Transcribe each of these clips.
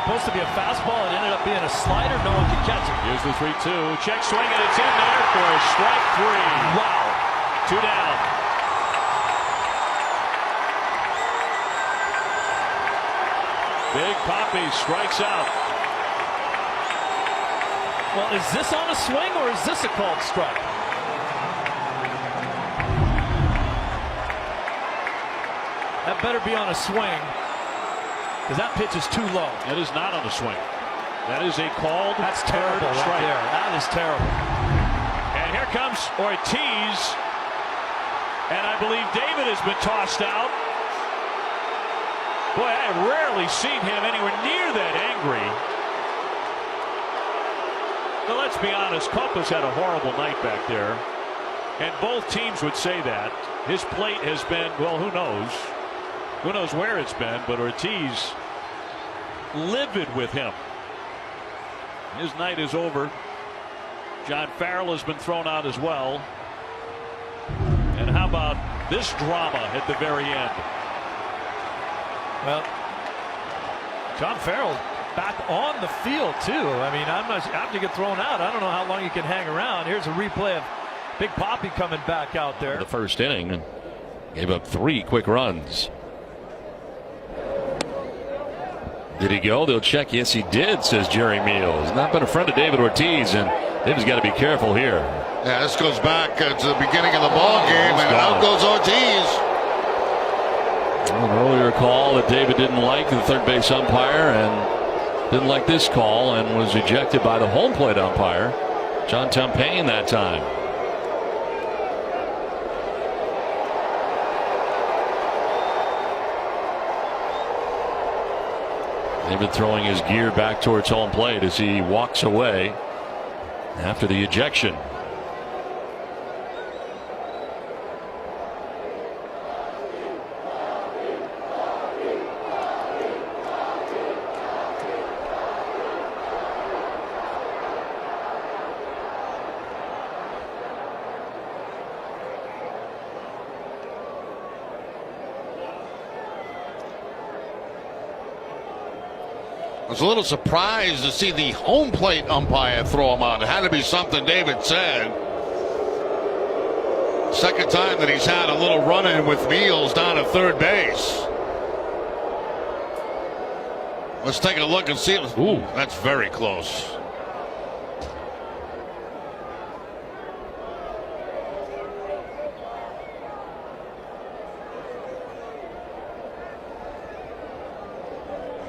Supposed to be a fastball. It ended up being a slider. No one could catch it. Here's the 3-2. Check swing, and it's in there for a strike 3. Wow. 2 down. Big Papi strikes out. Well, is this on a swing or is this a called strike? That better be on a swing, because that pitch is too low. That is not on the swing. That is a called. That's terrible right there. That is terrible. And here comes Ortiz. And I believe David has been tossed out. Boy, I have rarely seen him anywhere near that angry. Well, let's be honest, Copa's had a horrible night back there. And both teams would say that. His plate has been, well, who knows? Who knows where it's been, but Ortiz livid with him. His night is over. John Farrell has been thrown out as well. And how about this drama at the very end? Well, John Farrell back on the field too. I mean, after you get thrown out, I don't know how long you can hang around. Here's a replay of Big Papi coming back out there. The first inning, gave up 3 quick runs. Did he go? They'll check. Yes, he did, says Jerry Meals. Not been a friend of David Ortiz, and David's got to be careful here. Yeah, this goes back to the beginning of the ball game, and out goes Ortiz. An earlier call that David didn't like, the third base umpire, and didn't like this call, and was ejected by the home plate umpire, John Tumpane, that time. David throwing his gear back towards home plate as he walks away after the ejection. I was a little surprised to see the home plate umpire throw him out. It had to be something David said. Second time that he's had a little run-in with Meals down at third base. Let's take a look and see it. Ooh, that's very close.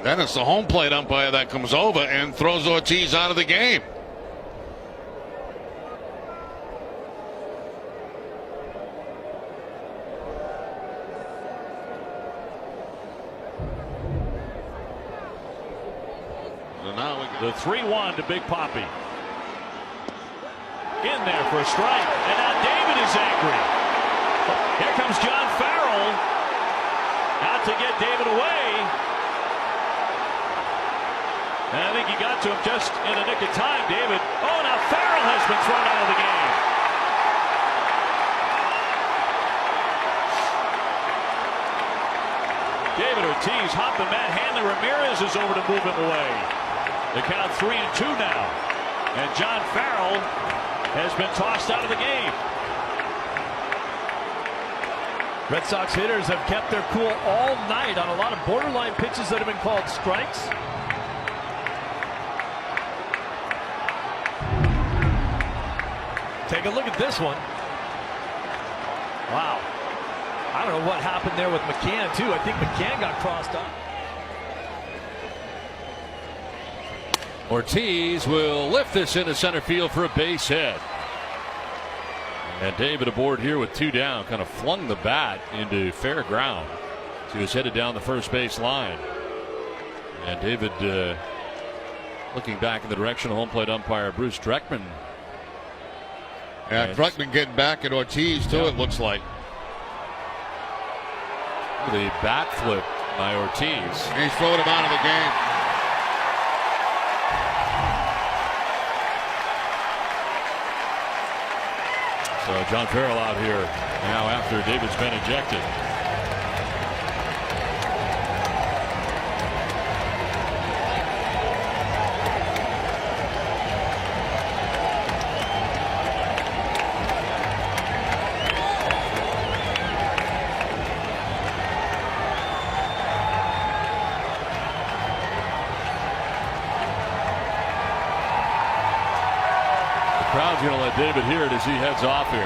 Then it's the home plate umpire that comes over and throws Ortiz out of the game. So now the 3-1 to Big Papi. In there for a strike. And now David is angry. Here comes John Farrell. Out to get David away. And I think he got to him just in the nick of time, David. Oh, now Farrell has been thrown out of the game. David Ortiz hopping Matt Hanley. Ramirez is over to move him away. The count 3-2 now. And John Farrell has been tossed out of the game. Red Sox hitters have kept their cool all night on a lot of borderline pitches that have been called strikes. Take a look at this one. Wow. I don't know what happened there with McCann, too. I think McCann got crossed up. Ortiz will lift this into center field for a base hit. And David aboard here with 2 down. Kind of flung the bat into fair ground. So he was headed down the first base line. And David looking back in the direction of home plate umpire Bruce Dreckman. Yeah, Druckman getting back at Ortiz, too, it looks like. The bat flip by Ortiz. He's throwing him out of the game. So John Farrell out here now after David's been ejected. crowd's going to let David hear it as he heads off here.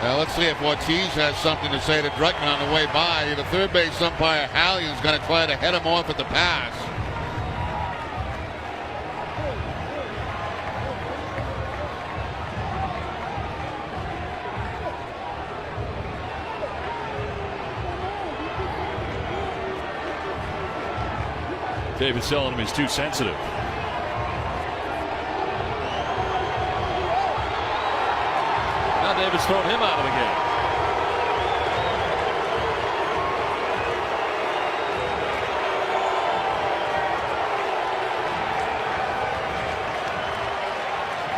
Now let's see if Ortiz has something to say to Druckman on the way by. The third base umpire Hallion's going to try to head him off at the pass. David's telling him he's too sensitive. Now David's thrown him out of the game.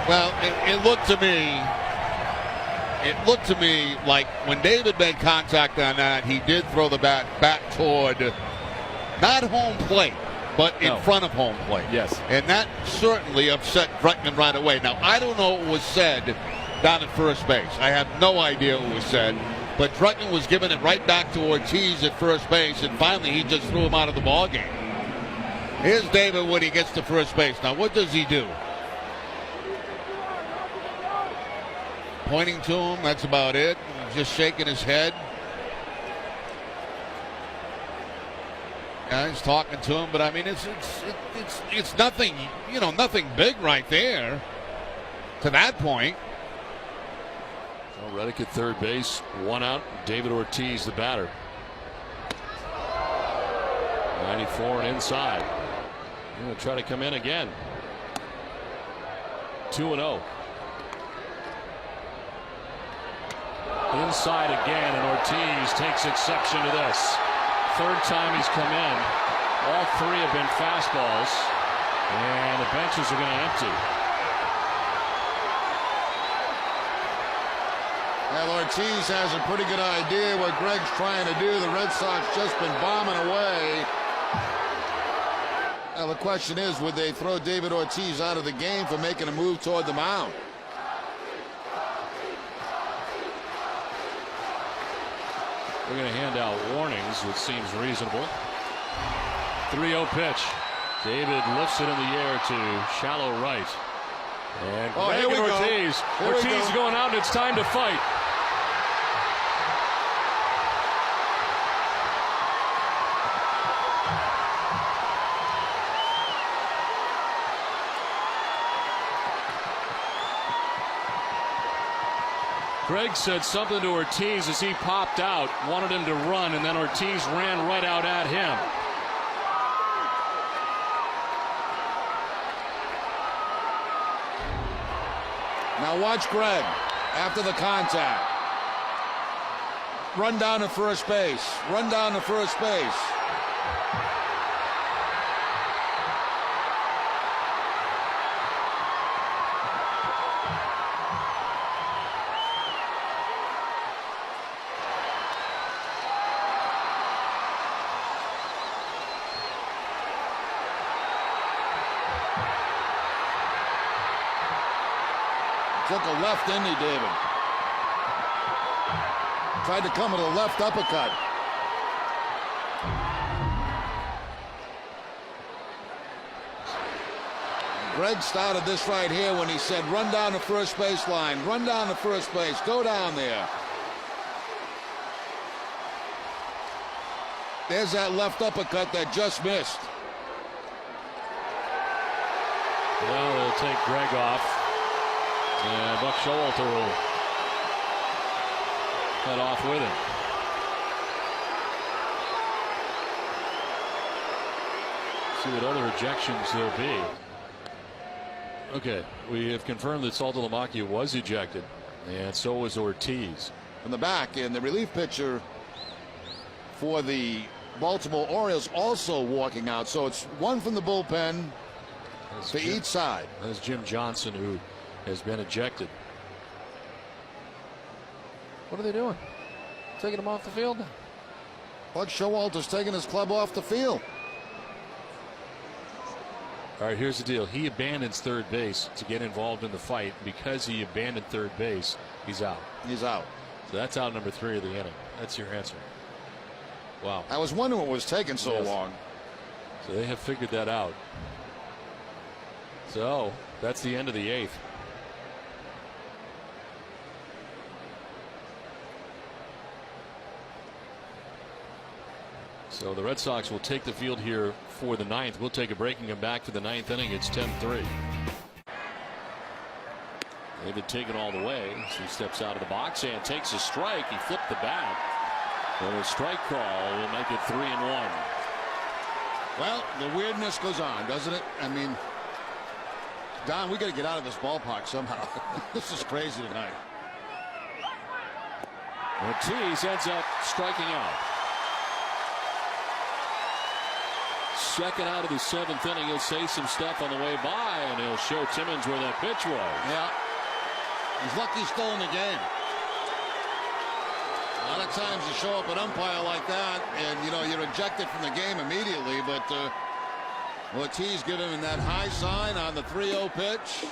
Well, it looked to me like when David made contact on that, he did throw the bat back toward not home plate, but in front of home plate. Yes. And that certainly upset Druckman right away. Now, I don't know what was said down at first base. I have no idea what was said. But Druckman was giving it right back to Ortiz at first base, and finally he just threw him out of the ballgame. Here's David when he gets to first base. Now, what does he do? Pointing to him, that's about it. Just shaking his head. Yeah, he's talking to him, but I mean, it's nothing, nothing big right there to that point. So Reddick at third base, one out. David Ortiz, the batter. 94 and inside. He's going to try to come in again. 2-0. Inside again, and Ortiz takes exception to this. Third time he's come in. All three have been fastballs, and the benches are going to empty. Well, Ortiz has a pretty good idea what Greg's trying to do. The Red Sox just been bombing away. Now the question is, would they throw David Ortiz out of the game for making a move toward the mound? We're going to hand out warnings, which seems reasonable. 3-0 pitch. David lifts it in the air to shallow right. And Greg and Ortiz. Ortiz is going out, and it's time to fight. Greg said something to Ortiz as he popped out, wanted him to run, and then Ortiz ran right out at him. Now watch Greg after the contact. Run down to first base. Run down to first base. Took a left, didn't he, David? Tried to come with a left uppercut. Greg started this right here when he said, run down the first base line, run down the first base, go down there. There's that left uppercut that just missed. Well, they'll take Greg off. And Buck Showalter will head off with him. See what other ejections there'll be. Okay, we have confirmed that Saltalamacchia was ejected, and so was Ortiz. From the back, and the relief pitcher for the Baltimore Orioles also walking out. So it's one from the bullpen to each side. That's Jim Johnson, who has been ejected. What are they doing? Taking him off the field now. Buck Showalter's taking his club off the field. All right, here's the deal. He abandons third base to get involved in the fight. Because he abandoned third base, he's out. He's out. So that's out number 3 of the inning. That's your answer. Wow. I was wondering what was taking so long. So they have figured that out. So that's the end of the 8th. So the Red Sox will take the field here for the ninth. We'll take a break and come back to the ninth inning. It's 10-3. David taken all the way. So he steps out of the box and takes a strike. He flipped the bat. And a strike call will make it 3-1. Well, the weirdness goes on, doesn't it? I mean, Don, we got to get out of this ballpark somehow. This is crazy tonight. Ortiz ends up striking out. Second out of the seventh inning. He'll say some stuff on the way by, and he'll show Timmons where that pitch was. Yeah. He's lucky he's still in the game. A lot of times you show up an umpire like that, and, you know, you're ejected from the game immediately, but Ortiz giving him that high sign on the 3-0 pitch.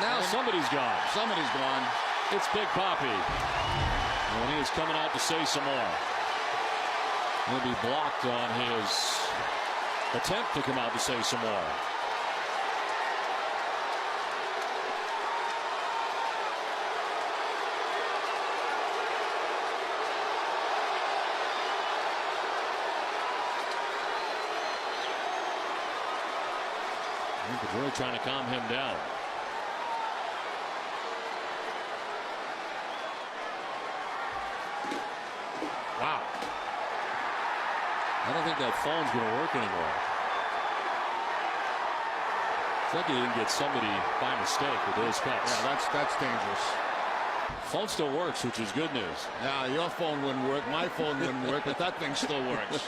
Now somebody's gone. Somebody's gone. It's Big Papi. And he is coming out to say some more. He'll be blocked on his attempt to come out to say some more. Really trying to calm him down. Wow. I don't think that phone's going to work anymore. It's like he didn't get somebody by mistake with those cuts. Yeah, that's dangerous. Phone still works, which is good news. Yeah, your phone wouldn't work, my phone wouldn't work, but that thing still works.